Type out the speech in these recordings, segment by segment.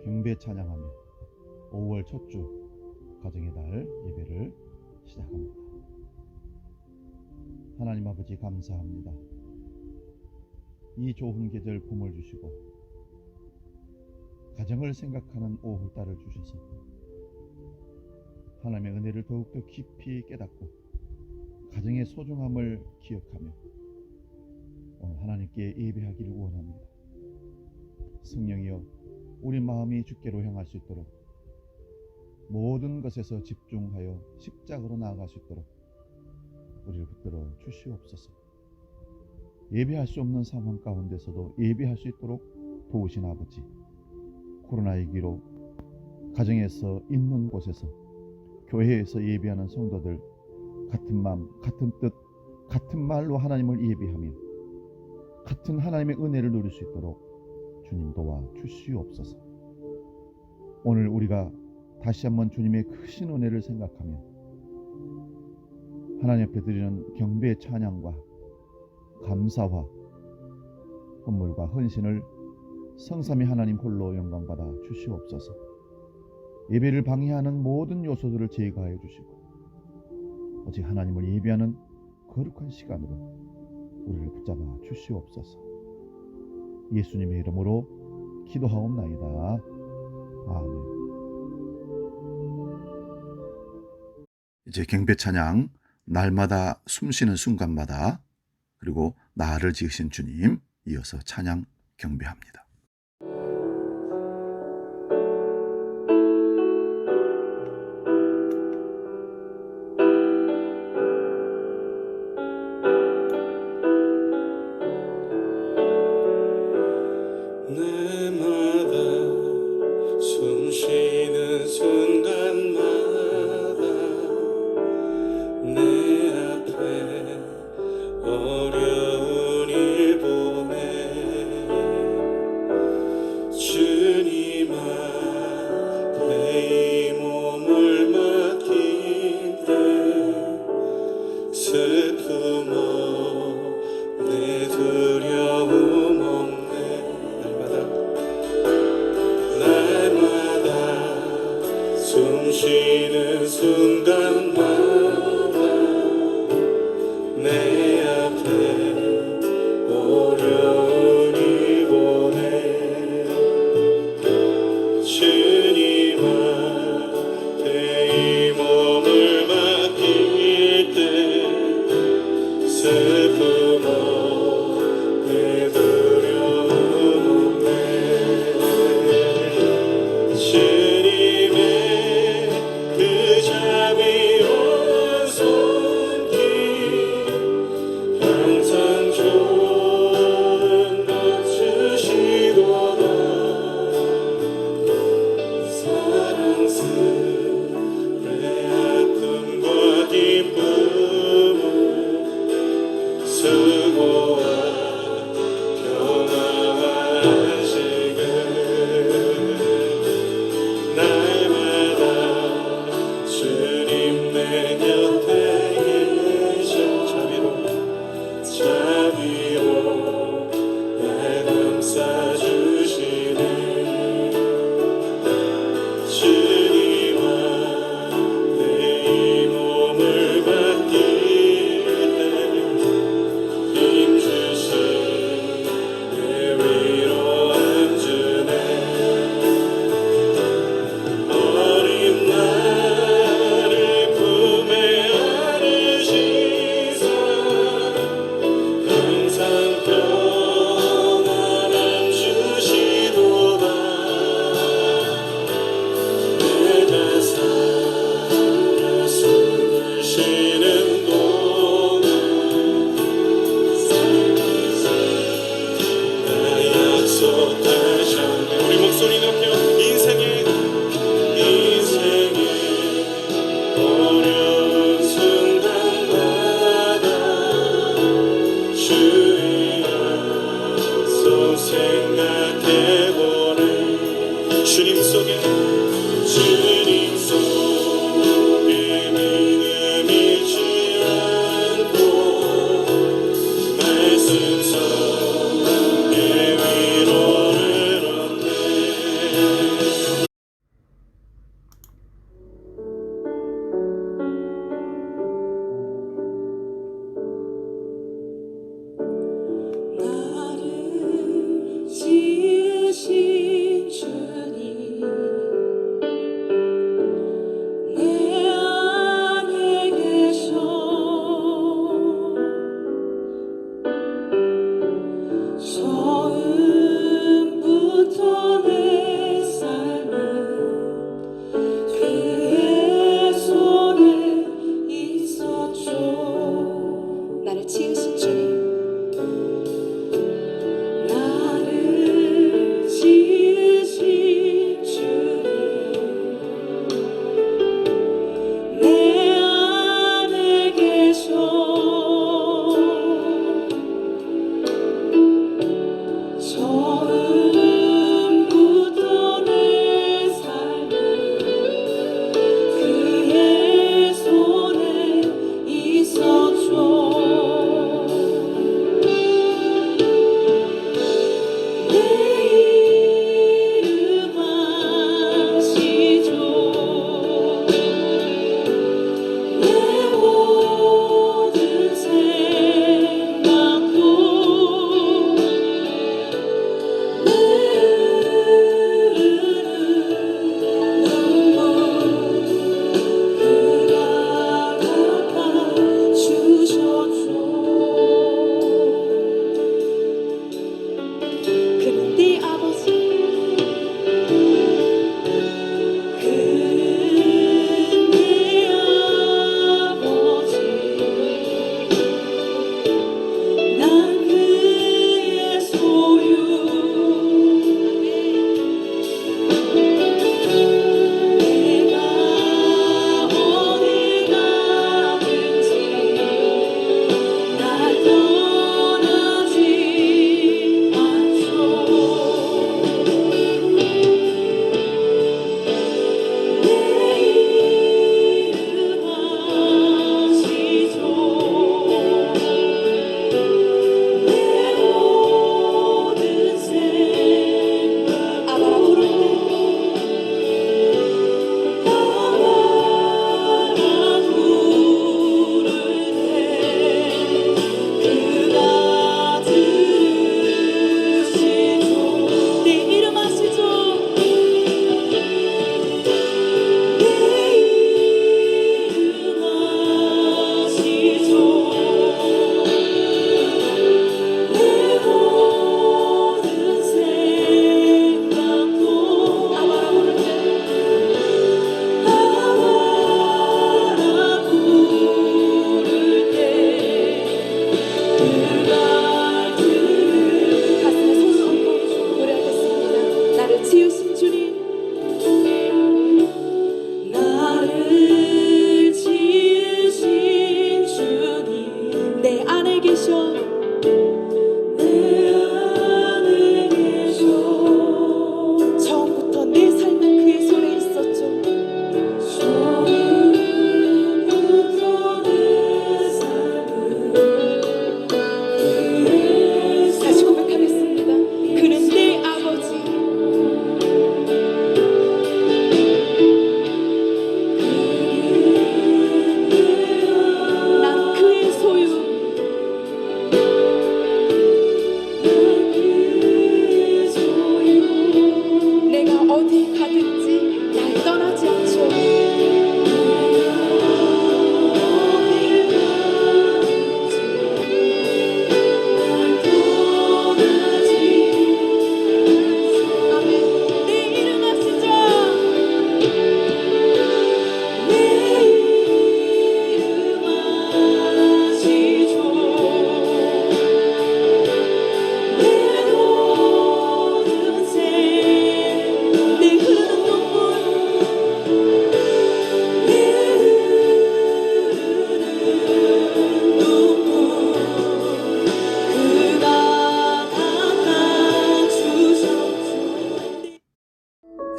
경배 찬양하며 5월 첫 주 가정의 달 예배를 시작합니다. 하나님 아버지 감사합니다. 이 좋은 계절 봄을 주시고 가정을 생각하는 5월달을 주셔서 하나님의 은혜를 더욱더 깊이 깨닫고 가정의 소중함을 기억하며 오늘 하나님께 예배하기를 원합니다. 성령이여, 우리 마음이 주께로 향할 수 있도록 모든 것에서 집중하여 십자가로 나아갈 수 있도록 우리를 붙들어 주시옵소서. 예배할 수 없는 상황 가운데서도 예배할 수 있도록 도우신 아버지, 코로나19로 가정에서 있는 곳에서 교회에서 예배하는 성도들 같은 마음, 같은 뜻, 같은 말로 하나님을 예배하며 같은 하나님의 은혜를 누릴 수 있도록 주님 도와 주시옵소서. 오늘 우리가 다시 한번 주님의 크신 은혜를 생각하며 하나님 앞에 드리는 경배의 찬양과 감사와 헌물과 헌신을 성삼위 하나님 홀로 영광받아 주시옵소서. 예배를 방해하는 모든 요소들을 제거하여 주시고 오직 하나님을 예배하는 거룩한 시간으로 우리를 붙잡아 주시옵소서. 예수님의 이름으로 기도하옵나이다. 아멘. 이제 경배 찬양, 날마다 숨쉬는 순간마다, 그리고 나를 지으신 주님, 이어서 찬양 경배합니다. 날마다 숨쉬는 순간마다 내 앞에 어려운 일 보내 주님 앞에 이 몸을 맡긴 때 슬픔 없네, 두려움 없네. 날마다 숨쉬는 순간마다 내 앞에 어려운 일 보내 주님 앞에 이 몸을 맡길 때 슬픔 없네, 두려움 없네. 주님의 그 자비로운 손길 항상 좋은 것 주시도다. 사랑스레 아픔과 기쁨을 수고와 평화와 안식을 날마다 주님 내 곁에 계셔 자비로 날 감싸주시네. 주님 앞에 이 몸을 맡길 때 힘주어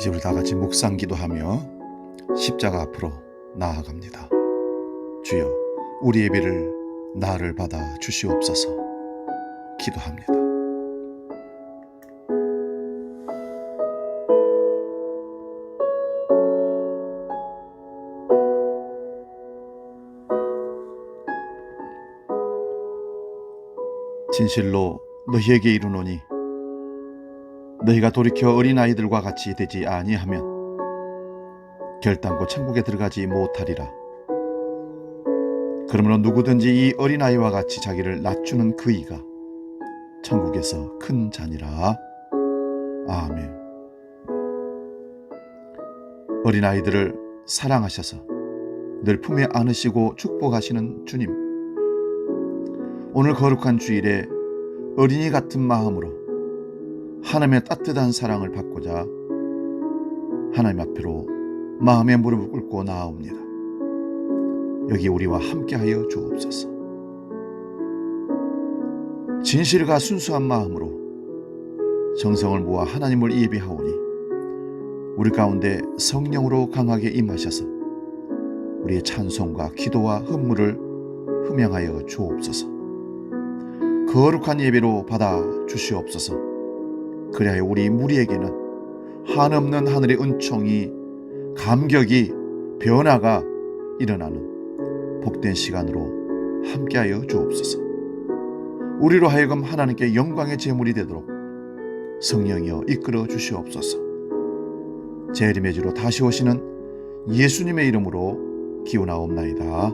이제 우리 다 같이 묵상 기도하며 십자가 앞으로 나아갑니다. 주여, 우리 예배를 나를 받아 주시옵소서. 기도합니다. 진실로 너희에게 이르노니 너희가 돌이켜 어린아이들과 같이 되지 아니하면 결단코 천국에 들어가지 못하리라. 그러므로 누구든지 이 어린아이와 같이 자기를 낮추는 그이가 천국에서 큰 자니라. 아멘. 어린아이들을 사랑하셔서 늘 품에 안으시고 축복하시는 주님, 오늘 거룩한 주일에 어린이 같은 마음으로 하나님의 따뜻한 사랑을 받고자 하나님 앞으로 마음의 무릎을 꿇고 나아옵니다. 여기 우리와 함께하여 주옵소서. 진실과 순수한 마음으로 정성을 모아 하나님을 예배하오니 우리 가운데 성령으로 강하게 임하셔서 우리의 찬송과 기도와 헌물을 흠양하여 주옵소서. 거룩한 예배로 받아 주시옵소서. 그리하여 우리 무리에게는 한없는 하늘의 은총이, 감격이, 변화가 일어나는 복된 시간으로 함께하여 주옵소서. 우리로 하여금 하나님께 영광의 제물이 되도록 성령이여 이끌어 주시옵소서. 재림의 주로 다시 오시는 예수님의 이름으로 기원하옵나이다.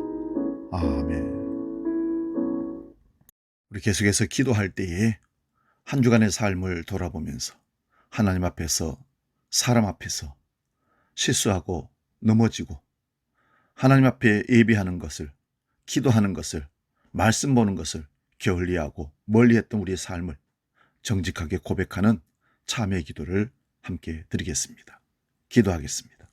아멘. 우리 계속해서 기도할 때에 한 주간의 삶을 돌아보면서 하나님 앞에서, 사람 앞에서 실수하고 넘어지고 하나님 앞에 예배하는 것을, 기도하는 것을, 말씀 보는 것을 게을리하고 멀리했던 우리의 삶을 정직하게 고백하는 참회 기도를 함께 드리겠습니다. 기도하겠습니다.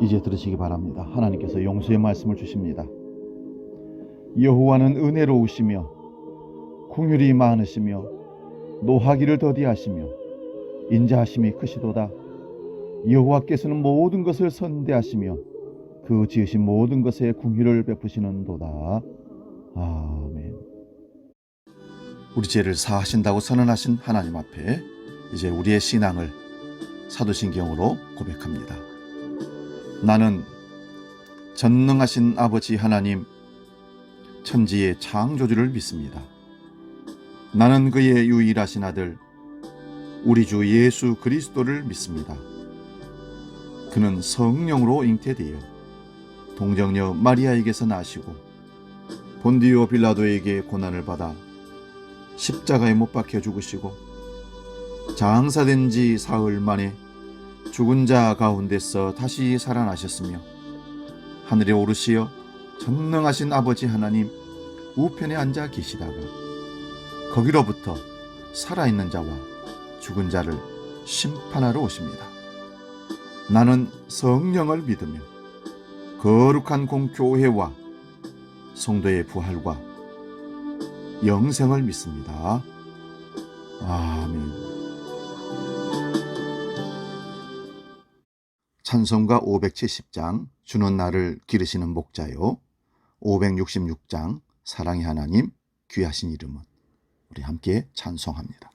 이제 들으시기 바랍니다. 하나님께서 용서의 말씀을 주십니다. 여호와는 은혜로우시며 긍휼이 많으시며 노하기를 더디하시며 인자하심이 크시도다. 여호와께서는 모든 것을 선대하시며 그 지으신 모든 것에 긍휼을 베푸시는도다. 아멘. 우리 죄를 사하신다고 선언하신 하나님 앞에 이제 우리의 신앙을 사도신경으로 고백합니다. 나는 전능하신 아버지 하나님, 천지의 창조주를 믿습니다. 나는 그의 유일하신 아들 우리 주 예수 그리스도를 믿습니다. 그는 성령으로 잉태되어 동정녀 마리아에게서 나시고 본디오 빌라도에게 고난을 받아 십자가에 못 박혀 죽으시고 장사된 지 사흘 만에 죽은 자 가운데서 다시 살아나셨으며 하늘에 오르시어 전능하신 아버지 하나님 우편에 앉아 계시다가 거기로부터 살아있는 자와 죽은 자를 심판하러 오십니다. 나는 성령을 믿으며 거룩한 공교회와 성도의 부활과 영생을 믿습니다. 아멘. 찬송가 570장 주는 나를 기르시는 목자요, 566장 사랑의 하나님 귀하신 이름은, 우리 함께 찬송합니다.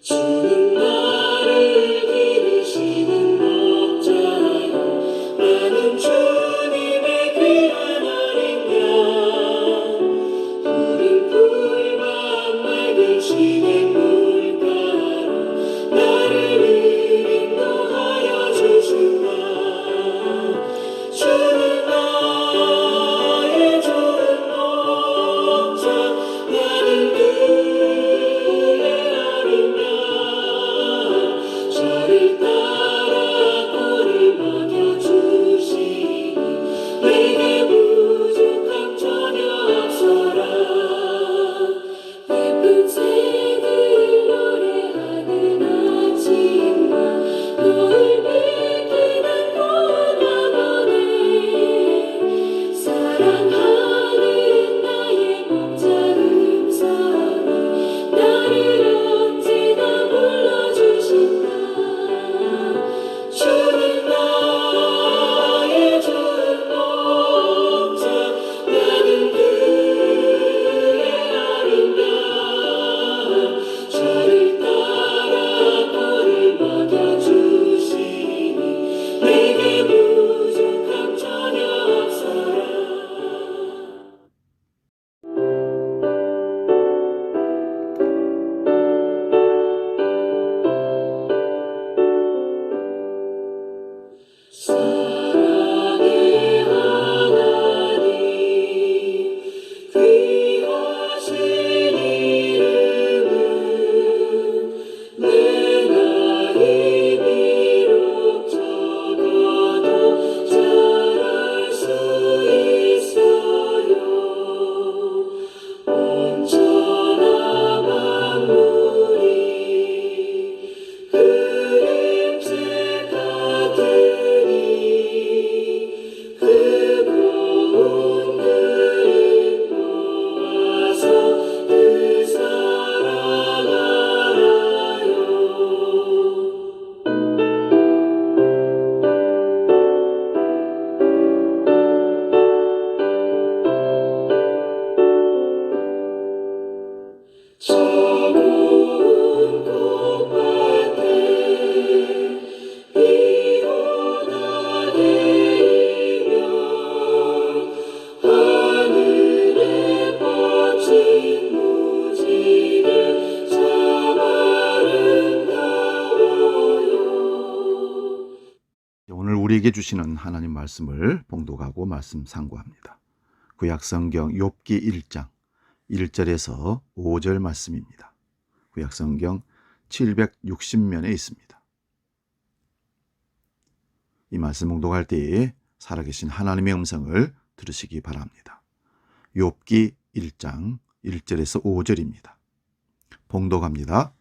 주는 나를 기르시는 목자요, 나는 주님의 귀한 어린 양. 푸른 풀밭 맑은 진행 물가로 나를 인도하여 주신다. 주는 나의 좋은 목자, 나는 저를 따라 꼴을 먹여주시니 내게 부족함 전혀 없어라. 예쁜 새들 노래하는 아침과 노을 비기는 고나원에 사랑하는 나의 목자 음성이 나를 언제나 불러주신다. 주는 나의 좋은 목자, 나는 그의 어린 양. 저를 따라 꼴을 먹여주시니 내게 부족함 전혀 없어라. 사랑의 하나님 귀하신 이름은 내 나이 비록 적어도 잘할 수 있어요. 온전한 만물이 그림체 같으니 그 고운 그림 모아서 그 사랑 알아요. 저 고운 꽃밭에 비오나 내리며 하늘에 뻗친 무지개 참 아름다워요. 오늘 우리에게 주시는 하나님 말씀을 봉독하고 말씀 상고합니다. 구약성경 욥기 1장 1절에서 5절 말씀입니다. 구약성경 760면에 있습니다. 이 말씀 봉독할 때에 살아계신 하나님의 음성을 들으시기 바랍니다. 욥기 1장 1절에서 5절입니다. 봉독합니다.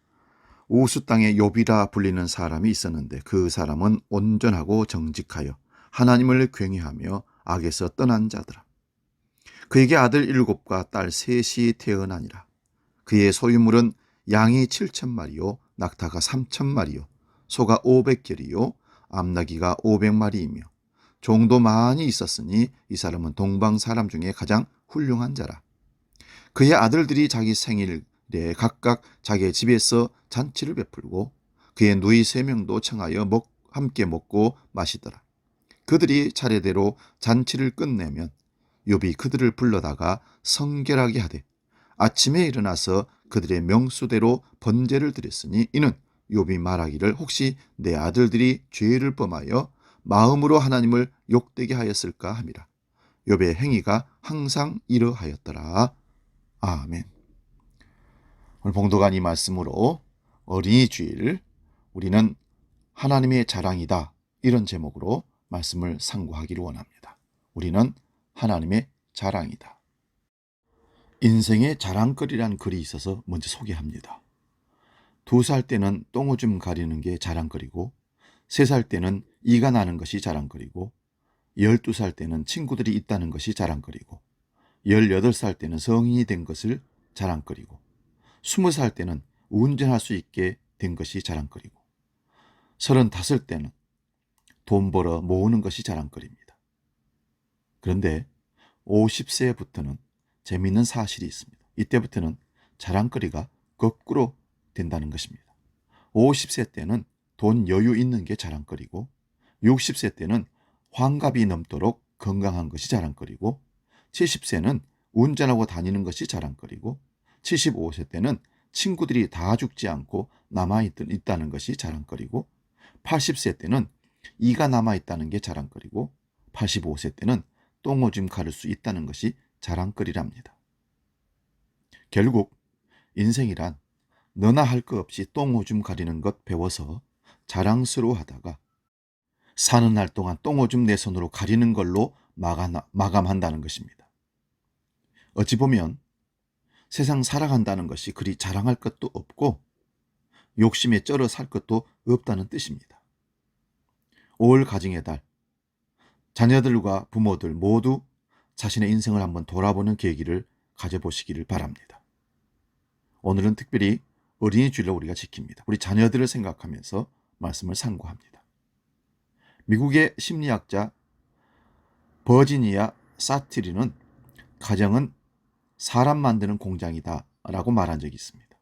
우스 땅에 욥이라 불리는 사람이 있었는데 그 사람은 온전하고 정직하여 하나님을 굉해하며 악에서 떠난 자더라. 그에게 아들 7과 딸 3이 태어나니라. 그의 소유물은 양이 7,000마리요 낙타가 3,000마리요 소가 500결이요 암나귀가 500마리이며 종도 많이 있었으니 이 사람은 동방 사람 중에 가장 훌륭한 자라. 그의 아들들이 자기 생일에 각각 자기의 집에서 잔치를 베풀고 그의 누이 3명도 청하여 함께 먹고 마시더라. 그들이 차례대로 잔치를 끝내면 욥이 그들을 불러다가 성결하게 하되 아침에 일어나서 그들의 명수대로 번제를 드렸으니 이는 욥이 말하기를 혹시 내 아들들이 죄를 범하여 마음으로 하나님을 욕되게 하였을까 함이라. 욥의 행위가 항상 이러하였더라. 아멘. 오늘 봉독한 이 말씀으로 어린이 주일, 우리는 하나님의 자랑이다, 이런 제목으로 말씀을 상고하기를 원합니다. 우리는 하나님의 자랑이다. 인생의 자랑거리란 글이 있어서 먼저 소개합니다. 2살 때는 똥오줌 가리는 게 자랑거리고, 3살 때는 이가 나는 것이 자랑거리고, 12살 때는 친구들이 있다는 것이 자랑거리고, 18살 때는 성인이 된 것을 자랑거리고, 20살 때는 운전할 수 있게 된 것이 자랑거리고, 35 때는 돈 벌어 모으는 것이 자랑거리입니다. 그런데 50세부터는 재미있는 사실이 있습니다. 이때부터는 자랑거리가 거꾸로 된다는 것입니다. 50세 때는 돈 여유 있는 게 자랑거리고, 60세 때는 환갑이 넘도록 건강한 것이 자랑거리고, 70세는 운전하고 다니는 것이 자랑거리고, 75세 때는 친구들이 다 죽지 않고 남아있다는 것이 자랑거리고, 80세 때는 이가 남아있다는 게 자랑거리고, 85세 때는 똥오줌 가릴 수 있다는 것이 자랑거리랍니다. 결국 인생이란 너나 할 것 없이 똥오줌 가리는 것 배워서 자랑스러워하다가 사는 날 동안 똥오줌 내 손으로 가리는 걸로 마감한다는 것입니다. 어찌 보면 세상 살아간다는 것이 그리 자랑할 것도 없고 욕심에 쩔어 살 것도 없다는 뜻입니다. 5월 가정의 달, 자녀들과 부모들 모두 자신의 인생을 한번 돌아보는 계기를 가져보시기를 바랍니다. 오늘은 특별히 어린이 주일로 우리가 지킵니다. 우리 자녀들을 생각하면서 말씀을 상고합니다. 미국의 심리학자 버지니아 사티리는 가정은 사람 만드는 공장이다 라고 말한 적이 있습니다.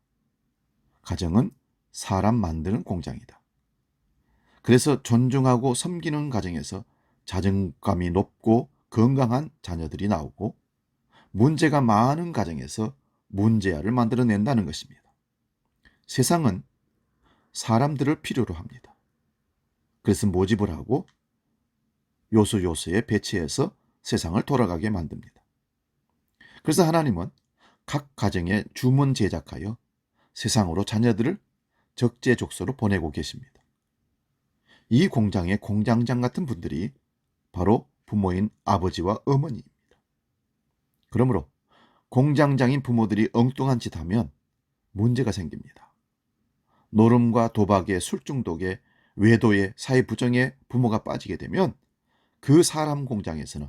가정은 사람 만드는 공장이다. 그래서 존중하고 섬기는 가정에서 자존감이 높고 건강한 자녀들이 나오고, 문제가 많은 가정에서 문제아를 만들어낸다는 것입니다. 세상은 사람들을 필요로 합니다. 그래서 모집을 하고 요소에 배치해서 세상을 돌아가게 만듭니다. 그래서 하나님은 각 가정에 주문 제작하여 세상으로 자녀들을 적재적소로 보내고 계십니다. 이 공장의 공장장 같은 분들이 바로 부모인 아버지와 어머니입니다. 그러므로 공장장인 부모들이 엉뚱한 짓 하면 문제가 생깁니다. 노름과 도박에, 술중독에, 외도에, 사회부정에 부모가 빠지게 되면 그 사람 공장에서는,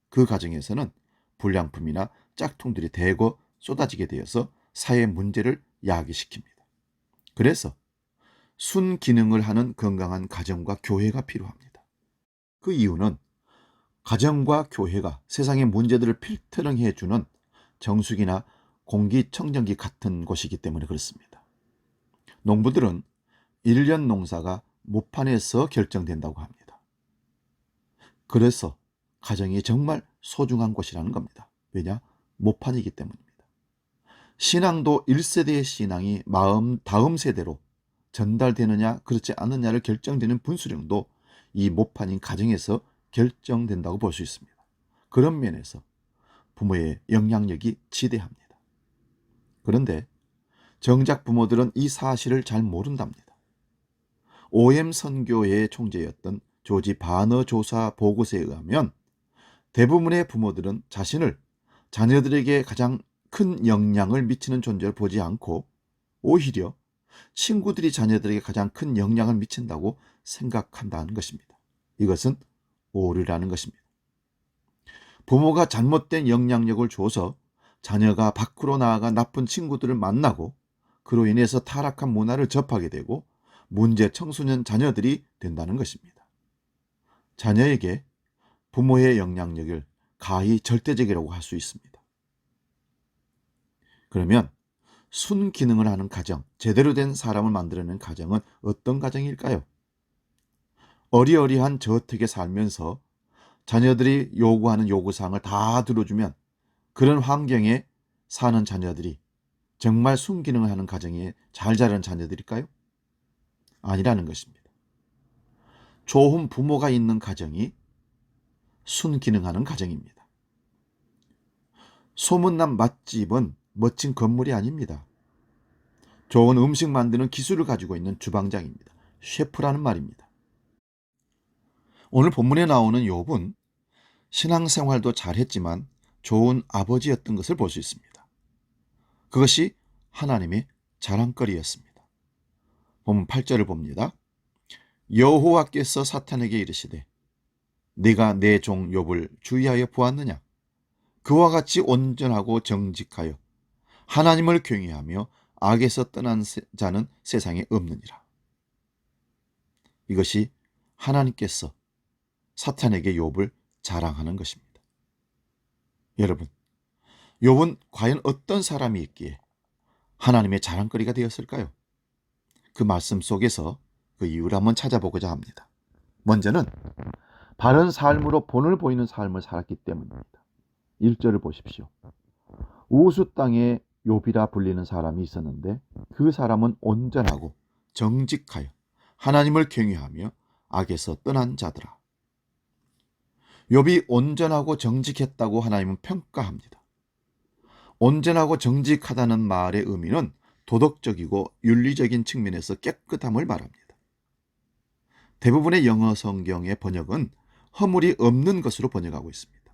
그 가정에서는 불량품이나 짝퉁들이 대거 쏟아지게 되어서 사회 문제를 야기시킵니다. 그래서 순기능을 하는 건강한 가정과 교회가 필요합니다. 그 이유는 가정과 교회가 세상의 문제들을 필터링해주는 정수기나 공기청정기 같은 곳이기 때문에 그렇습니다. 농부들은 1년 농사가 모판에서 결정된다고 합니다. 그래서 가정이 정말 소중한 곳이라는 겁니다. 왜냐? 모판이기 때문입니다. 신앙도 1세대의 신앙이 다음 세대로 전달되느냐 그렇지 않느냐를 결정되는 분수령도 이 모판인 가정에서 결정된다고 볼 수 있습니다. 그런 면에서 부모의 영향력이 지대합니다. 그런데 정작 부모들은 이 사실을 잘 모른답니다. OM 선교회의 총재였던 조지 바너 조사 보고서에 의하면 대부분의 부모들은 자신을 자녀들에게 가장 큰 영향을 미치는 존재를 보지 않고 오히려 친구들이 자녀들에게 가장 큰 영향을 미친다고 생각한다는 것입니다. 이것은 오류라는 것입니다. 부모가 잘못된 영향력을 줘서 자녀가 밖으로 나아가 나쁜 친구들을 만나고 그로 인해서 타락한 문화를 접하게 되고 문제 청소년 자녀들이 된다는 것입니다. 자녀에게 부모의 영향력을 가히 절대적이라고 할 수 있습니다. 그러면 순기능을 하는 가정, 제대로 된 사람을 만들어내는 가정은 어떤 가정일까요? 어리어리한 저택에 살면서 자녀들이 요구하는 요구사항을 다 들어주면 그런 환경에 사는 자녀들이 정말 순기능을 하는 가정에 잘 자라는 자녀들일까요? 아니라는 것입니다. 좋은 부모가 있는 가정이 순기능하는 가정입니다. 소문난 맛집은 멋진 건물이 아닙니다. 좋은 음식 만드는 기술을 가지고 있는 주방장입니다. 셰프라는 말입니다. 오늘 본문에 나오는 욥은 신앙생활도 잘했지만 좋은 아버지였던 것을 볼 수 있습니다. 그것이 하나님의 자랑거리였습니다. 본문 8절을 봅니다. 여호와께서 사탄에게 이르시되 네가 내 종 욥을 주의하여 보았느냐? 그와 같이 온전하고 정직하여 하나님을 경외하며 악에서 떠난 자는 세상에 없느니라. 이것이 하나님께서 사탄에게 욥을 자랑하는 것입니다. 여러분, 욥은 과연 어떤 사람이 있기에 하나님의 자랑거리가 되었을까요? 그 말씀 속에서 그 이유를 한번 찾아보고자 합니다. 먼저는 바른 삶으로 본을 보이는 삶을 살았기 때문입니다. 1절을 보십시오. 우수 땅에 욥이라 불리는 사람이 있었는데 그 사람은 온전하고 정직하여 하나님을 경외하며 악에서 떠난 자더라. 욥이 온전하고 정직했다고 하나님은 평가합니다. 온전하고 정직하다는 말의 의미는 도덕적이고 윤리적인 측면에서 깨끗함을 말합니다. 대부분의 영어 성경의 번역은 허물이 없는 것으로 번역하고 있습니다.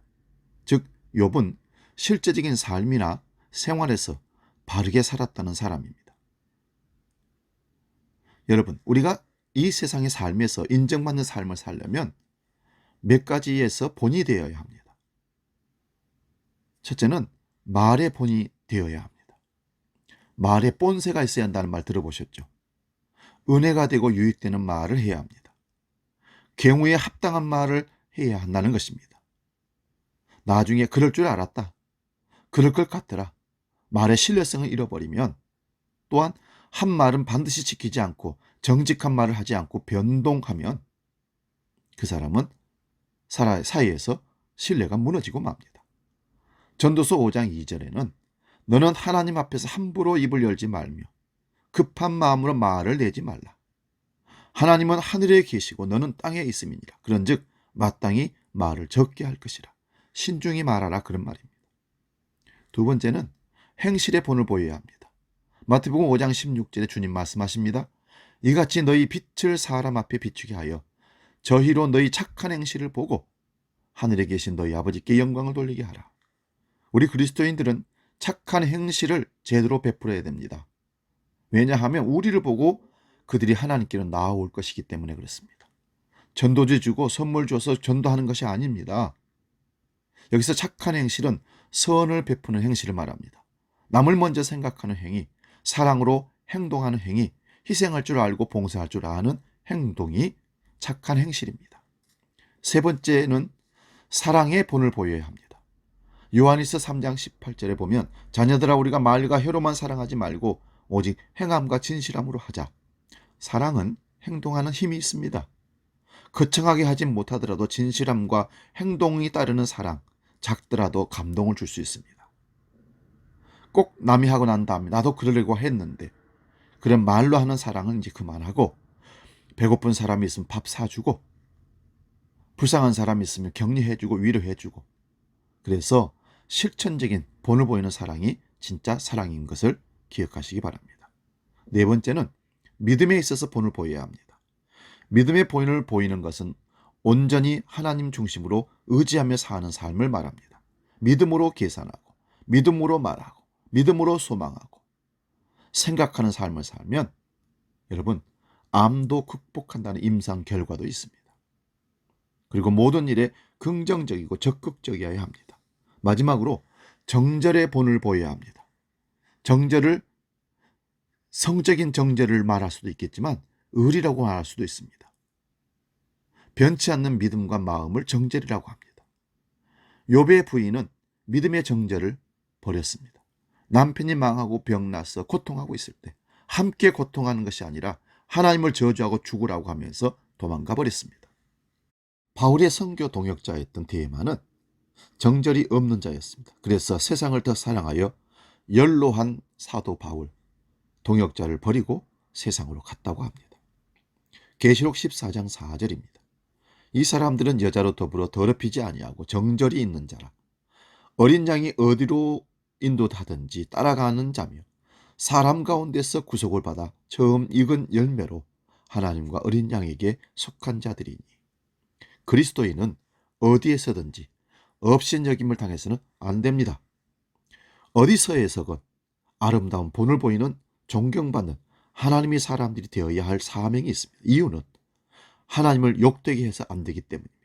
즉, 욥은 실제적인 삶이나 생활에서 바르게 살았다는 사람입니다. 여러분, 우리가 이 세상의 삶에서 인정받는 삶을 살려면 몇 가지에서 본이 되어야 합니다. 첫째는 말의 본이 되어야 합니다. 말에 본새가 있어야 한다는 말 들어보셨죠? 은혜가 되고 유익되는 말을 해야 합니다. 경우에 합당한 말을 해야 한다는 것입니다. 나중에 그럴 줄 알았다, 그럴 것 같더라, 말의 신뢰성을 잃어버리면, 또한 한 말은 반드시 지키지 않고 정직한 말을 하지 않고 변동하면 그 사람은 사이에서 신뢰가 무너지고 맙니다. 전도서 5장 2절에는 너는 하나님 앞에서 함부로 입을 열지 말며 급한 마음으로 말을 내지 말라. 하나님은 하늘에 계시고 너는 땅에 있음이니라. 그런즉 마땅히 말을 적게 할 것이라. 신중히 말하라, 그런 말입니다. 두 번째는 행실의 본을 보여야 합니다. 마태복음 5장 16절에 주님 말씀하십니다. 이같이 너희 빛을 사람 앞에 비추게 하여 저희로 너희 착한 행실을 보고 하늘에 계신 너희 아버지께 영광을 돌리게 하라. 우리 그리스도인들은 착한 행실을 제대로 베풀어야 됩니다. 왜냐하면 우리를 보고 그들이 하나님께로 나아올 것이기 때문에 그렇습니다. 전도지 주고 선물 줘서 전도하는 것이 아닙니다. 여기서 착한 행실은 선을 베푸는 행실을 말합니다. 남을 먼저 생각하는 행위, 사랑으로 행동하는 행위, 희생할 줄 알고 봉사할 줄 아는 행동이 착한 행실입니다. 세 번째는 사랑의 본을 보여야 합니다. 요한일서 3장 18절에 보면 자녀들아 우리가 말과 혀로만 사랑하지 말고 오직 행함과 진실함으로 하자. 사랑은 행동하는 힘이 있습니다. 거창하게 하진 못하더라도 진실함과 행동이 따르는 사랑, 작더라도 감동을 줄 수 있습니다. 꼭 남이 하고 난 다음에 나도 그러려고 했는데, 그런 말로 하는 사랑은 이제 그만하고 배고픈 사람이 있으면 밥 사주고, 불쌍한 사람이 있으면 격려해주고 위로해주고, 그래서 실천적인 본을 보이는 사랑이 진짜 사랑인 것을 기억하시기 바랍니다. 네 번째는 믿음에 있어서 본을 보여야 합니다. 믿음의 본을 보이는 것은 온전히 하나님 중심으로 의지하며 사는 삶을 말합니다. 믿음으로 계산하고, 믿음으로 말하고, 믿음으로 소망하고 생각하는 삶을 살면 여러분, 암도 극복한다는 임상 결과도 있습니다. 그리고 모든 일에 긍정적이고 적극적이어야 합니다. 마지막으로 정절의 본을 보여야 합니다. 정절을 성적인 정절을 말할 수도 있겠지만 의리라고 말할 수도 있습니다. 변치 않는 믿음과 마음을 정절이라고 합니다. 욥의 부인은 믿음의 정절을 버렸습니다. 남편이 망하고 병나서 고통하고 있을 때 함께 고통하는 것이 아니라 하나님을 저주하고 죽으라고 하면서 도망가 버렸습니다. 바울의 선교 동역자였던 데마는 정절이 없는 자였습니다. 그래서 세상을 더 사랑하여 연로한 사도 바울 동역자를 버리고 세상으로 갔다고 합니다. 계시록 14장 4절입니다. 이 사람들은 여자로 더불어 더럽히지 아니하고 정절이 있는 자라. 어린 양이 어디로 인도하든지 따라가는 자며 사람 가운데서 구속을 받아 처음 익은 열매로 하나님과 어린 양에게 속한 자들이니 그리스도인은 어디에서든지 업신여김을 당해서는 안 됩니다. 어디서에서건 아름다운 본을 보이는 존경받는 하나님의 사람들이 되어야 할 사명이 있습니다. 이유는 하나님을 욕되게 해서 안 되기 때문입니다.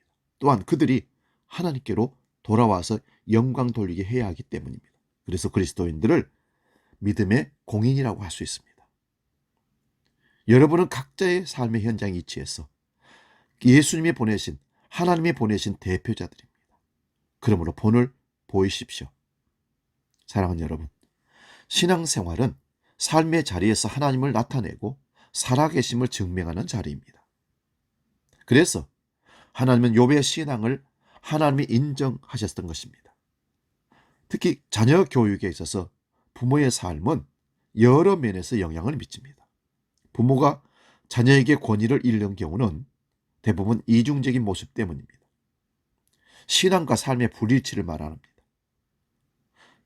또한 그들이 하나님께로 돌아와서 영광 돌리게 해야 하기 때문입니다. 그래서 그리스도인들을 믿음의 공인이라고 할 수 있습니다. 여러분은 각자의 삶의 현장에 위치해서 예수님이 보내신, 하나님이 보내신 대표자들입니다. 그러므로 본을 보이십시오. 사랑하는 여러분, 신앙생활은 삶의 자리에서 하나님을 나타내고 살아계심을 증명하는 자리입니다. 그래서 하나님은 욥의 신앙을 하나님이 인정하셨던 것입니다. 특히 자녀 교육에 있어서 부모의 삶은 여러 면에서 영향을 미칩니다. 부모가 자녀에게 권위를 잃는 경우는 대부분 이중적인 모습 때문입니다. 신앙과 삶의 불일치를 말합니다.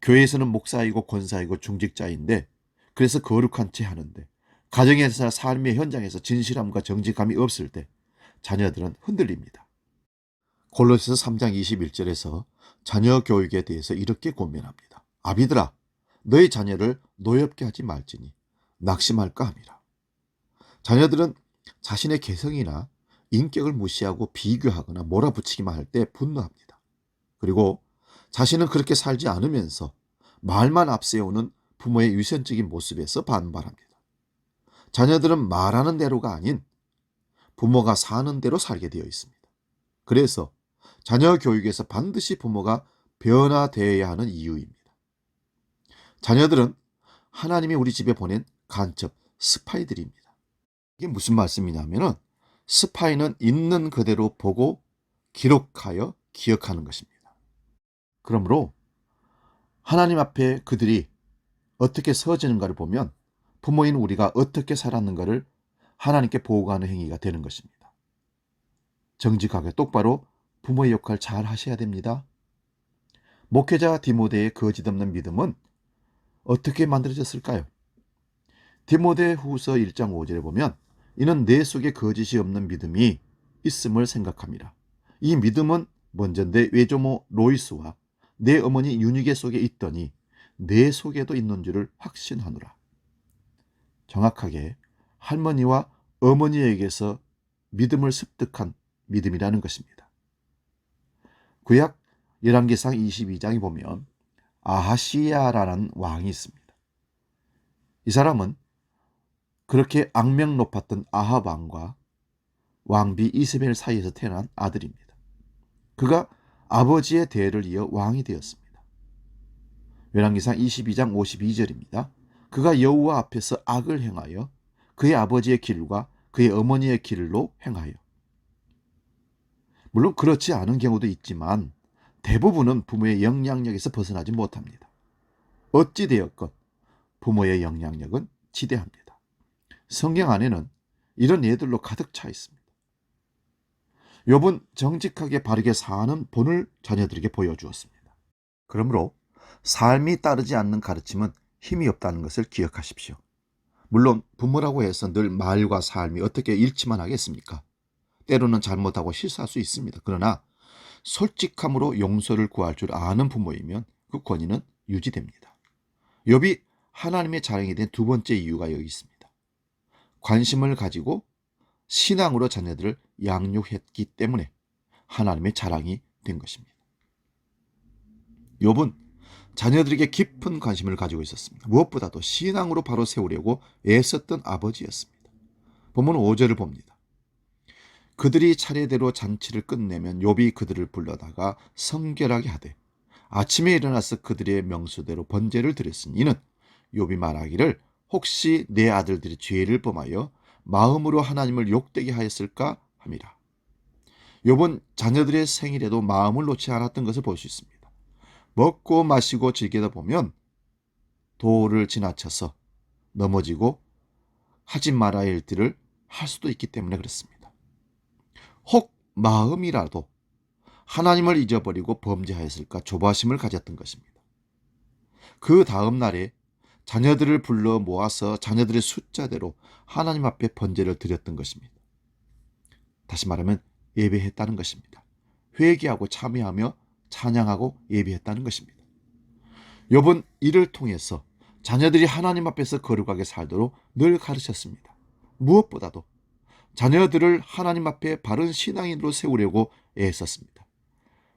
교회에서는 목사이고 권사이고 중직자인데 그래서 거룩한 채 하는데 가정에서 삶의 현장에서 진실함과 정직함이 없을 때 자녀들은 흔들립니다. 골로새서 3장 21절에서 자녀 교육에 대해서 이렇게 권면합니다. 아비들아 너희 자녀를 노엽게 하지 말지니 낙심할까 함이라. 자녀들은 자신의 개성이나 인격을 무시하고 비교하거나 몰아붙이기만 할 때 분노합니다. 그리고 자신은 그렇게 살지 않으면서 말만 앞세우는 부모의 위선적인 모습에서 반발합니다. 자녀들은 말하는 대로가 아닌 부모가 사는 대로 살게 되어 있습니다. 그래서 자녀 교육에서 반드시 부모가 변화되어야 하는 이유입니다. 자녀들은 하나님이 우리 집에 보낸 간첩, 스파이들입니다. 이게 무슨 말씀이냐면은 스파이는 있는 그대로 보고 기록하여 기억하는 것입니다. 그러므로 하나님 앞에 그들이 어떻게 서지는가를 보면 부모인 우리가 어떻게 살았는가를 하나님께 보고하는 행위가 되는 것입니다. 정직하게 똑바로 부모의 역할을 잘 하셔야 됩니다. 목회자 디모데의 거짓 없는 믿음은 어떻게 만들어졌을까요? 디모데 후서 1장 5절에 보면 이는 내 속에 거짓이 없는 믿음이 있음을 생각합니다. 이 믿음은 먼저 내 외조모 로이스와 내 어머니 유니게 속에 있더니 내 속에도 있는 줄을 확신하노라. 정확하게 할머니와 어머니에게서 믿음을 습득한 믿음이라는 것입니다. 구약 열왕기상 22장에 보면 아하시야라는 왕이 있습니다. 이 사람은 그렇게 악명 높았던 아합 왕과 왕비 이세벨 사이에서 태어난 아들입니다. 그가 아버지의 대를 이어 왕이 되었습니다. 열왕기상 22장 52절입니다. 그가 여호와 앞에서 악을 행하여 그의 아버지의 길과 그의 어머니의 길로 행하여. 물론 그렇지 않은 경우도 있지만 대부분은 부모의 영향력에서 벗어나지 못합니다. 어찌되었건 부모의 영향력은 지대합니다. 성경 안에는 이런 예들로 가득 차 있습니다. 욥은 정직하게 바르게 사는 본을 자녀들에게 보여주었습니다. 그러므로 삶이 따르지 않는 가르침은 힘이 없다는 것을 기억하십시오. 물론 부모라고 해서 늘 말과 삶이 어떻게 일치만 하겠습니까? 때로는 잘못하고 실수할 수 있습니다. 그러나 솔직함으로 용서를 구할 줄 아는 부모이면 그 권위는 유지됩니다. 욥이 하나님의 자랑이 된 두 번째 이유가 여기 있습니다. 관심을 가지고 신앙으로 자녀들을 양육했기 때문에 하나님의 자랑이 된 것입니다. 욥은 자녀들에게 깊은 관심을 가지고 있었습니다. 무엇보다도 신앙으로 바로 세우려고 애썼던 아버지였습니다. 보면 5절을 봅니다. 그들이 차례대로 잔치를 끝내면 욥이 그들을 불러다가 성결하게 하되 아침에 일어나서 그들의 명수대로 번제를 드렸으니 이는 욥이 말하기를 혹시 내 아들들이 죄를 범하여 마음으로 하나님을 욕되게 하였을까 함이라. 욥은 자녀들의 생일에도 마음을 놓지 않았던 것을 볼 수 있습니다. 먹고 마시고 즐기다 보면 도를 지나쳐서 넘어지고 하지 말아야 할 일들을 할 수도 있기 때문에 그렇습니다. 혹 마음이라도 하나님을 잊어버리고 범죄하였을까 조바심을 가졌던 것입니다. 그 다음 날에 자녀들을 불러 모아서 자녀들의 숫자대로 하나님 앞에 번제를 드렸던 것입니다. 다시 말하면 예배했다는 것입니다. 회개하고 참여하며 찬양하고 예배했다는 것입니다. 욥은 이를 통해서 자녀들이 하나님 앞에서 거룩하게 살도록 늘 가르쳤습니다. 무엇보다도 자녀들을 하나님 앞에 바른 신앙인으로 세우려고 애썼습니다.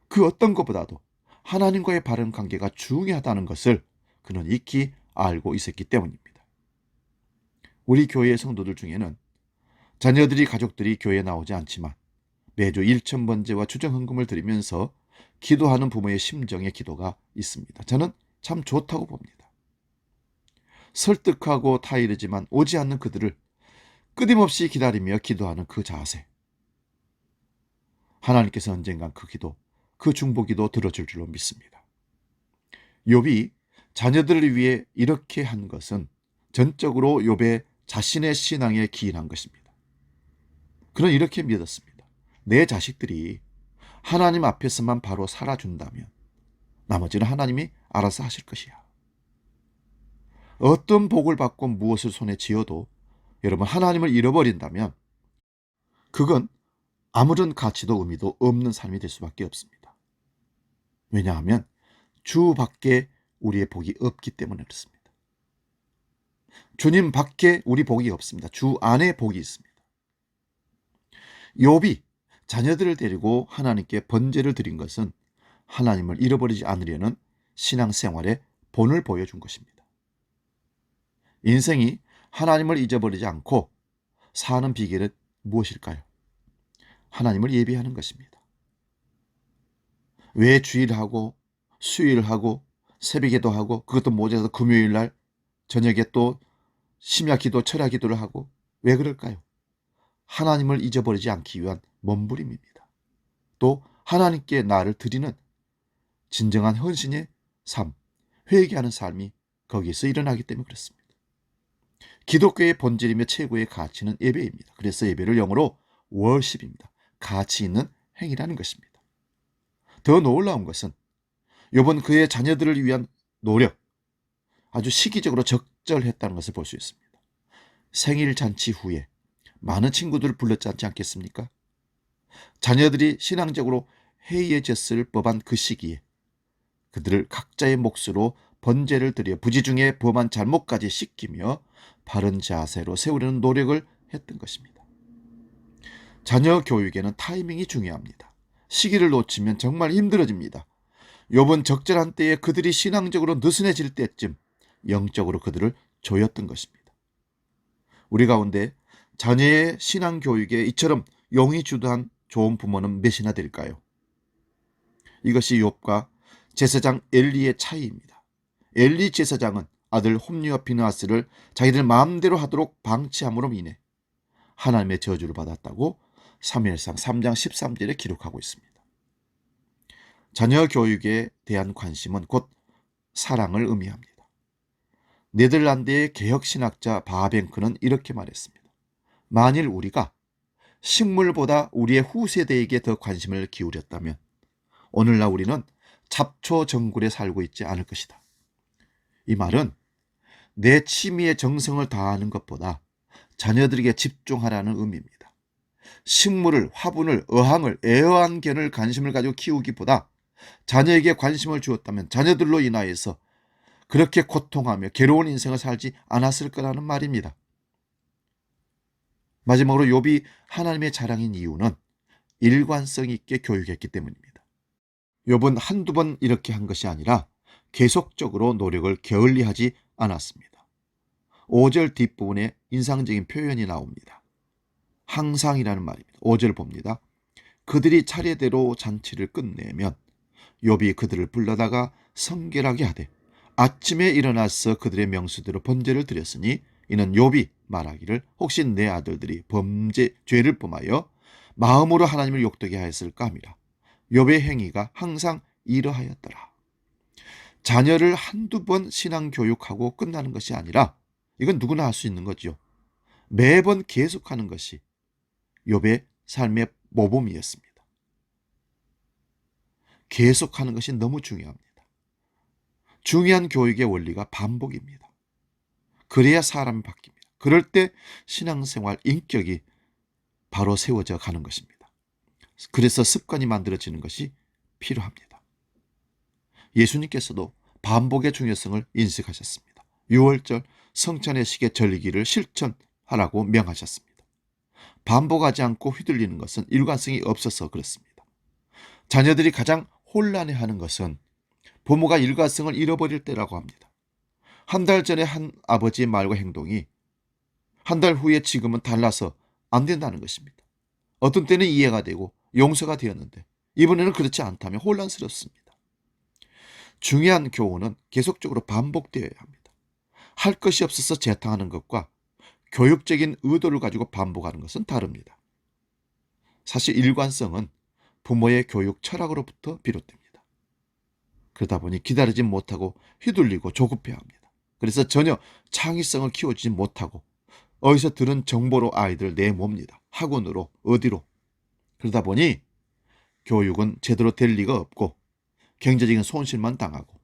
그 어떤 것보다도 하나님과의 바른 관계가 중요하다는 것을 그는 익히 알고 있었기 때문입니다. 우리 교회의 성도들 중에는 자녀들이 가족들이 교회에 나오지 않지만 매주 일천번제와 주정헌금을 드리면서 기도하는 부모의 심정의 기도가 있습니다. 저는 참 좋다고 봅니다. 설득하고 타이르지만 오지 않는 그들을 끊임없이 기다리며 기도하는 그 자세. 하나님께서 언젠간 그 기도, 그 중보기도 들어줄 줄로 믿습니다. 욥이 자녀들을 위해 이렇게 한 것은 전적으로 욥의 자신의 신앙에 기인한 것입니다. 그는 이렇게 믿었습니다. 내 자식들이 하나님 앞에서만 바로 살아준다면 나머지는 하나님이 알아서 하실 것이야. 어떤 복을 받고 무엇을 손에 쥐어도 여러분 하나님을 잃어버린다면 그건 아무런 가치도 의미도 없는 삶이 될 수밖에 없습니다. 왜냐하면 주 밖에 우리의 복이 없기 때문에 그렇습니다. 주님 밖에 우리 복이 없습니다. 주 안에 복이 있습니다. 욥이 자녀들을 데리고 하나님께 번제를 드린 것은 하나님을 잃어버리지 않으려는 신앙생활의 본을 보여준 것입니다. 인생이 하나님을 잊어버리지 않고 사는 비결은 무엇일까요? 하나님을 예배하는 것입니다. 왜 주일하고 수요일하고 새벽에도 하고 그것도 모자라서 금요일날 저녁에 또 심야기도 철야기도를 하고 왜 그럴까요? 하나님을 잊어버리지 않기 위한 몸부림입니다. 또 하나님께 나를 드리는 진정한 헌신의 삶, 회개하는 삶이 거기에서 일어나기 때문에 그렇습니다. 기독교의 본질이며 최고의 가치는 예배입니다. 그래서 예배를 영어로 worship입니다. 가치 있는 행위라는 것입니다. 더 놀라운 것은 욥은 그의 자녀들을 위한 노력, 아주 시기적으로 적절했다는 것을 볼 수 있습니다. 생일 잔치 후에 많은 친구들을 불렀지 않겠습니까? 자녀들이 신앙적으로 해이해졌을 법한 그 시기에 그들을 각자의 몫으로 번제를 드려 부지 중에 범한 잘못까지 씻기며 바른 자세로 세우려는 노력을 했던 것입니다. 자녀 교육에는 타이밍이 중요합니다. 시기를 놓치면 정말 힘들어집니다. 욥은 적절한 때에 그들이 신앙적으로 느슨해질 때쯤 영적으로 그들을 조였던 것입니다. 우리 가운데 자녀의 신앙 교육에 이처럼 용이 주도한 좋은 부모는 몇이나 될까요? 이것이 욥과 제사장 엘리의 차이입니다. 엘리 제사장은 아들 홈리와 비느하스를 자기들 마음대로 하도록 방치함으로 인해 하나님의 저주를 받았다고 사무엘상 3장 13절에 기록하고 있습니다. 자녀 교육에 대한 관심은 곧 사랑을 의미합니다. 네덜란드의 개혁신학자 바하뱅크는 이렇게 말했습니다. 만일 우리가 식물보다 우리의 후세대에게 더 관심을 기울였다면 오늘날 우리는 잡초정글에 살고 있지 않을 것이다. 이 말은 내 취미에 정성을 다하는 것보다 자녀들에게 집중하라는 의미입니다. 식물을, 화분을, 어항을, 애완견을 관심을 가지고 키우기보다 자녀에게 관심을 주었다면 자녀들로 인하여서 그렇게 고통하며 괴로운 인생을 살지 않았을 거라는 말입니다. 마지막으로 욥이 하나님의 자랑인 이유는 일관성 있게 교육했기 때문입니다. 욥은 한두 번 이렇게 한 것이 아니라 계속적으로 노력을 게을리하지 않았습니다. 5절 뒷부분에 인상적인 표현이 나옵니다. 항상이라는 말입니다. 5절 봅니다. 그들이 차례대로 잔치를 끝내면 욥이 그들을 불러다가 성결하게 하되 아침에 일어나서 그들의 명수대로 번제를 드렸으니 이는 욥이 말하기를 혹시 내 아들들이 죄를 범하여 마음으로 하나님을 욕되게 하였을까 함이라. 욥의 행위가 항상 이러하였더라. 자녀를 한두 번 신앙 교육하고 끝나는 것이 아니라 이건 누구나 할 수 있는 거죠. 매번 계속하는 것이 욥의 삶의 모범이었습니다. 계속하는 것이 너무 중요합니다. 중요한 교육의 원리가 반복입니다. 그래야 사람이 바뀝니다. 그럴 때 신앙생활 인격이 바로 세워져 가는 것입니다. 그래서 습관이 만들어지는 것이 필요합니다. 예수님께서도 반복의 중요성을 인식하셨습니다. 6월절 성찬의 시계 절기를 실천하라고 명하셨습니다. 반복하지 않고 휘둘리는 것은 일관성이 없어서 그렇습니다. 자녀들이 가장 혼란해하는 것은 부모가 일관성을 잃어버릴 때라고 합니다. 한 달 전에 한 아버지의 말과 행동이 한 달 후에 지금은 달라서 안 된다는 것입니다. 어떤 때는 이해가 되고 용서가 되었는데 이번에는 그렇지 않다면 혼란스럽습니다. 중요한 교훈은 계속적으로 반복되어야 합니다. 할 것이 없어서 재탕하는 것과 교육적인 의도를 가지고 반복하는 것은 다릅니다. 사실 일관성은 부모의 교육 철학으로부터 비롯됩니다. 그러다 보니 기다리지 못하고 휘둘리고 조급해합니다. 그래서 전혀 창의성을 키워주지 못하고 어디서 들은 정보로 아이들을 내몹니다. 학원으로 어디로. 그러다 보니 교육은 제대로 될 리가 없고 경제적인 손실만 당하고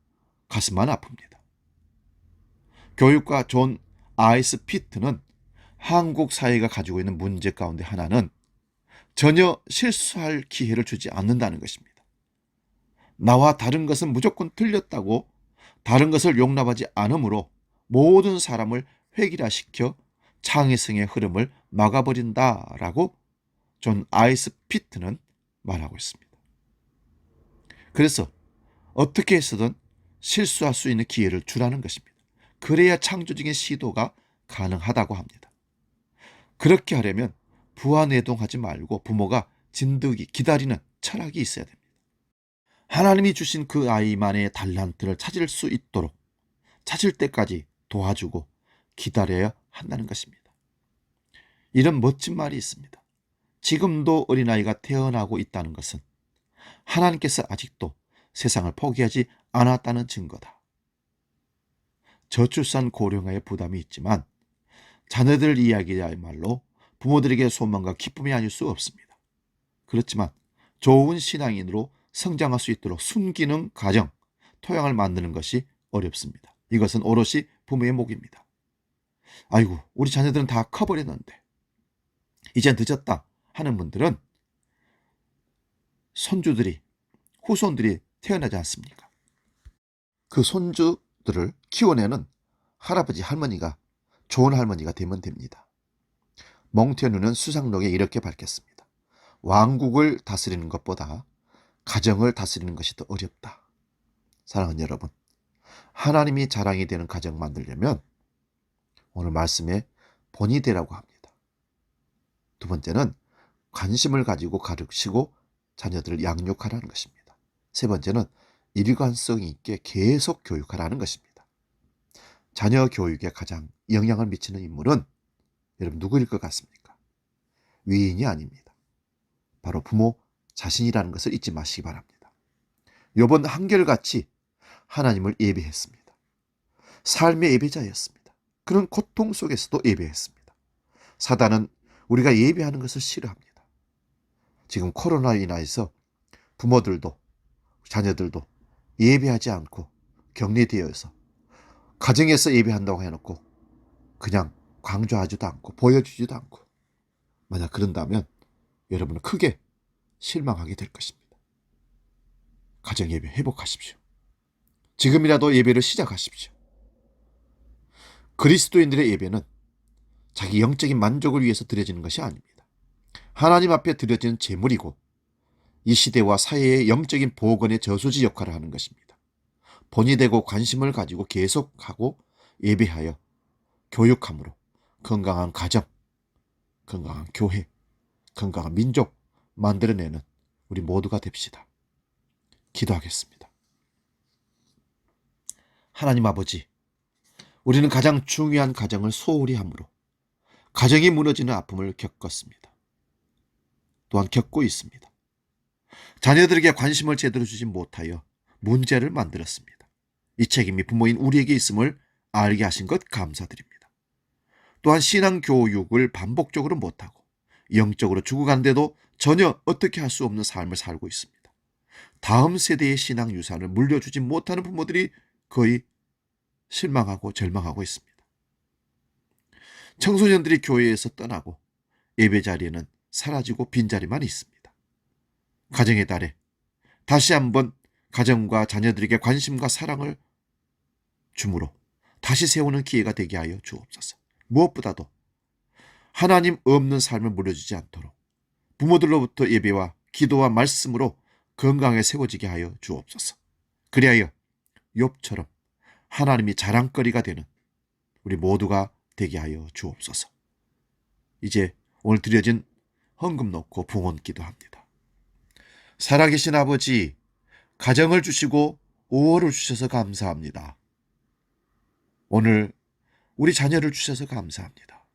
가슴만 아픕니다. 교육과 존 아이스 피트는 한국 사회가 가지고 있는 문제 가운데 하나는 전혀 실수할 기회를 주지 않는다는 것입니다. 나와 다른 것은 무조건 틀렸다고 다른 것을 용납하지 않으므로 모든 사람을 획일화시켜 창의성의 흐름을 막아버린다라고 존 아이스 피트는 말하고 있습니다. 그래서 어떻게 해서든 실수할 수 있는 기회를 주라는 것입니다. 그래야 창조적인 시도가 가능하다고 합니다. 그렇게 하려면 부하내동하지 말고 부모가 진득이 기다리는 철학이 있어야 됩니다. 하나님이 주신 그 아이만의 달란트를 찾을 수 있도록 찾을 때까지 도와주고 기다려야 한다는 것입니다. 이런 멋진 말이 있습니다. 지금도 어린아이가 태어나고 있다는 것은 하나님께서 아직도 세상을 포기하지 않았다는 증거다. 저출산 고령화의 부담이 있지만 자녀들 이야기야말로 부모들에게 소망과 기쁨이 아닐 수 없습니다. 그렇지만 좋은 신앙인으로 성장할 수 있도록 순기능 가정, 토양을 만드는 것이 어렵습니다. 이것은 오롯이 부모의 몫입니다. 아이고, 우리 자녀들은 다 커버렸는데 이젠 늦었다 하는 분들은 손주들이, 후손들이 태어나지 않습니까? 그 손주들을 키워내는 할아버지, 할머니가 좋은 할머니가 되면 됩니다. 몽테누는 수상록에 이렇게 밝혔습니다. 왕국을 다스리는 것보다 가정을 다스리는 것이 더 어렵다. 사랑하는 여러분, 하나님이 자랑이 되는 가정 만들려면 오늘 말씀에 본이 되라고 합니다. 두 번째는 관심을 가지고 가르치고 자녀들을 양육하라는 것입니다. 세 번째는 일관성 있게 계속 교육하라는 것입니다. 자녀 교육에 가장 영향을 미치는 인물은 여러분 누구일 것 같습니까? 위인이 아닙니다. 바로 부모 자신이라는 것을 잊지 마시기 바랍니다. 욥은 한결같이 하나님을 예배했습니다. 삶의 예배자였습니다. 그는 고통 속에서도 예배했습니다. 사단은 우리가 예배하는 것을 싫어합니다. 지금 코로나로 인해서 부모들도 자녀들도 예배하지 않고 격리되어서 가정에서 예배한다고 해놓고 그냥 강조하지도 않고 보여주지도 않고 만약 그런다면 여러분은 크게 실망하게 될 것입니다. 가정 예배 회복하십시오. 지금이라도 예배를 시작하십시오. 그리스도인들의 예배는 자기 영적인 만족을 위해서 드려지는 것이 아닙니다. 하나님 앞에 드려지는 제물이고 이 시대와 사회의 영적인 보건의 저수지 역할을 하는 것입니다. 본이 되고 관심을 가지고 계속하고 예배하여 교육함으로 건강한 가정, 건강한 교회, 건강한 민족 만들어내는 우리 모두가 됩시다. 기도하겠습니다. 하나님 아버지, 우리는 가장 중요한 가정을 소홀히 함으로 가정이 무너지는 아픔을 겪었습니다. 또한 겪고 있습니다. 자녀들에게 관심을 제대로 주지 못하여 문제를 만들었습니다. 이 책임이 부모인 우리에게 있음을 알게 하신 것 감사드립니다. 또한 신앙 교육을 반복적으로 못하고 영적으로 죽어가는데도 전혀 어떻게 할 수 없는 삶을 살고 있습니다. 다음 세대의 신앙 유산을 물려주지 못하는 부모들이 거의 실망하고 절망하고 있습니다. 청소년들이 교회에서 떠나고 예배 자리에는 사라지고 빈자리만 있습니다. 가정의 달에 다시 한번 가정과 자녀들에게 관심과 사랑을 주므로 다시 세우는 기회가 되게 하여 주옵소서. 무엇보다도 하나님 없는 삶을 물려주지 않도록 부모들로부터 예배와 기도와 말씀으로 건강하게 세워지게 하여 주옵소서. 그리하여 욥처럼 하나님이 자랑거리가 되는 우리 모두가 되게 하여 주옵소서. 이제 오늘 드려진 헌금 놓고 봉헌 기도합니다. 살아계신 아버지, 가정을 주시고 5월을 주셔서 감사합니다. 오늘 우리 자녀를 주셔서 감사합니다.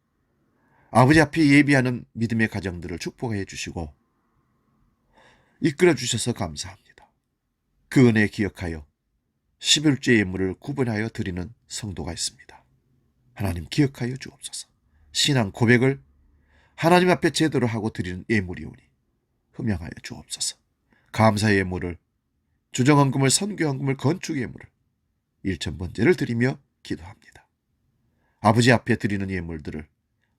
아버지 앞에 예비하는 믿음의 가정들을 축복해 주시고 이끌어 주셔서 감사합니다. 그 은혜 기억하여 11조 예물을 구분하여 드리는 성도가 있습니다. 하나님 기억하여 주옵소서. 신앙 고백을 하나님 앞에 제대로 하고 드리는 예물이오니 흠양하여 주옵소서. 감사 예물을, 주정헌금을, 선교헌금을, 건축 예물을, 일천번제를 드리며 기도합니다. 아버지 앞에 드리는 예물들을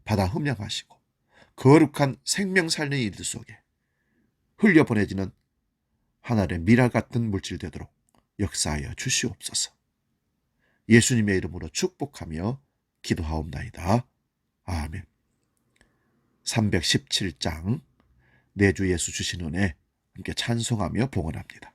받아 흠양하시고 거룩한 생명 살리는 일들 속에 흘려보내지는 하늘의 미랄 같은 물질 되도록 역사하여 주시옵소서. 예수님의 이름으로 축복하며 기도하옵나이다. 아멘. 317장 내 주 예수 주신 은혜 함께 찬송하며 봉헌합니다.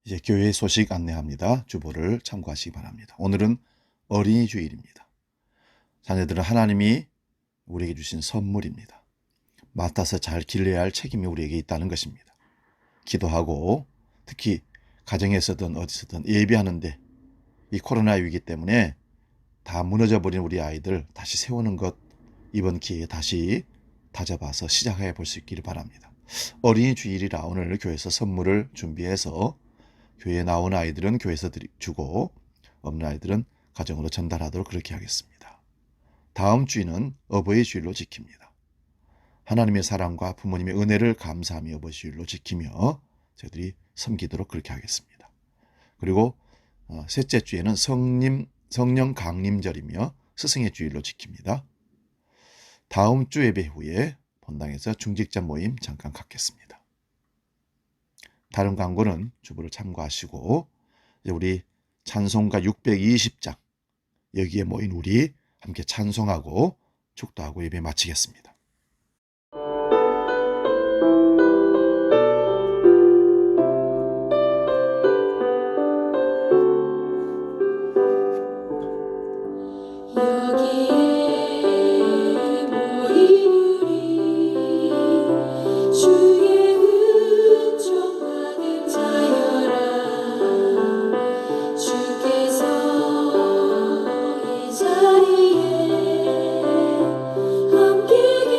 이제 교회 소식 안내합니다. 주보를 참고하시기 바랍니다. 오늘은 어린이 주일입니다. 자녀들은 하나님이 우리에게 주신 선물입니다. 맡아서 잘 길러야 할 책임이 우리에게 있다는 것입니다. 기도하고 특히 가정에서든 어디서든 예배하는데 이 코로나 위기 때문에 다 무너져버린 우리 아이들 다시 세우는 것 이번 기회에 다시 다잡아서 시작해 볼 수 있기를 바랍니다. 어린이 주일이라 오늘 교회에서 선물을 준비해서 교회에 나온 아이들은 교회에서 주고 없는 아이들은 가정으로 전달하도록 그렇게 하겠습니다. 다음 주일은 어버이 주일로 지킵니다. 하나님의 사랑과 부모님의 은혜를 감사하며 어버이 주일로 지키며 저희들이 섬기도록 그렇게 하겠습니다. 그리고 셋째 주에는 성령 강림절이며 스승의 주일로 지킵니다. 다음 주 예배 후에 본당에서 중직자 모임 잠깐 갖겠습니다. 다른 광고는 주보를 참고하시고 이제 우리 찬송가 620장 여기에 모인 우리 함께 찬송하고 축도하고 예배 마치겠습니다. 함께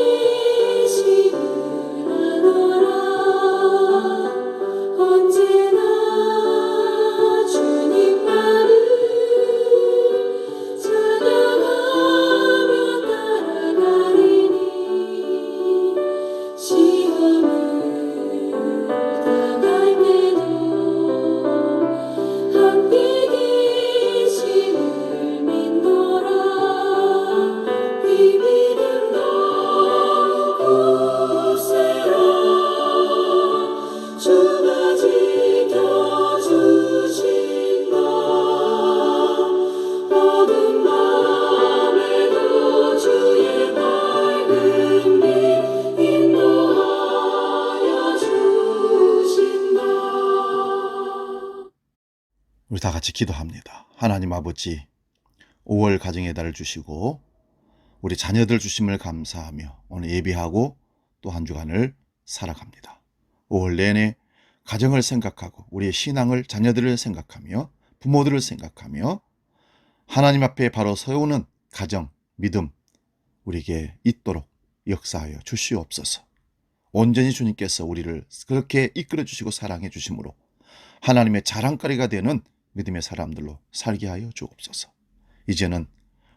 우리 다 같이 기도합니다. 하나님 아버지, 5월 가정의 달을 주시고 우리 자녀들 주심을 감사하며 오늘 예비하고 또 한 주간을 살아갑니다. 5월 내내 가정을 생각하고 우리의 신앙을, 자녀들을 생각하며 부모들을 생각하며 하나님 앞에 바로 세우는 가정, 믿음 우리에게 있도록 역사하여 주시옵소서. 온전히 주님께서 우리를 그렇게 이끌어 주시고 사랑해 주심으로 하나님의 자랑거리가 되는 믿음의 사람들로 살게 하여 주옵소서. 이제는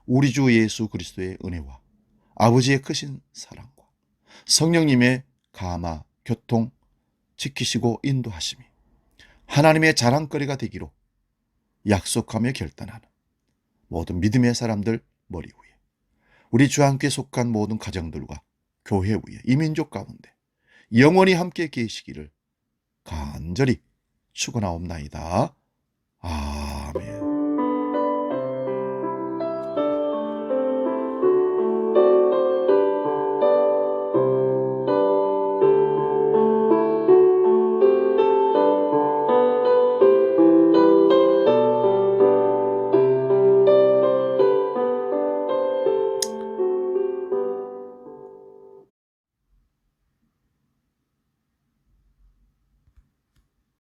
우리 주 예수 그리스도의 은혜와 아버지의 크신 사랑과 성령님의 감화, 교통, 지키시고 인도하심이 하나님의 자랑거리가 되기로 약속하며 결단하는 모든 믿음의 사람들 머리 위에, 우리 주와 함께 속한 모든 가정들과 교회 위에, 이민족 가운데 영원히 함께 계시기를 간절히 축원하옵나이다. 아멘.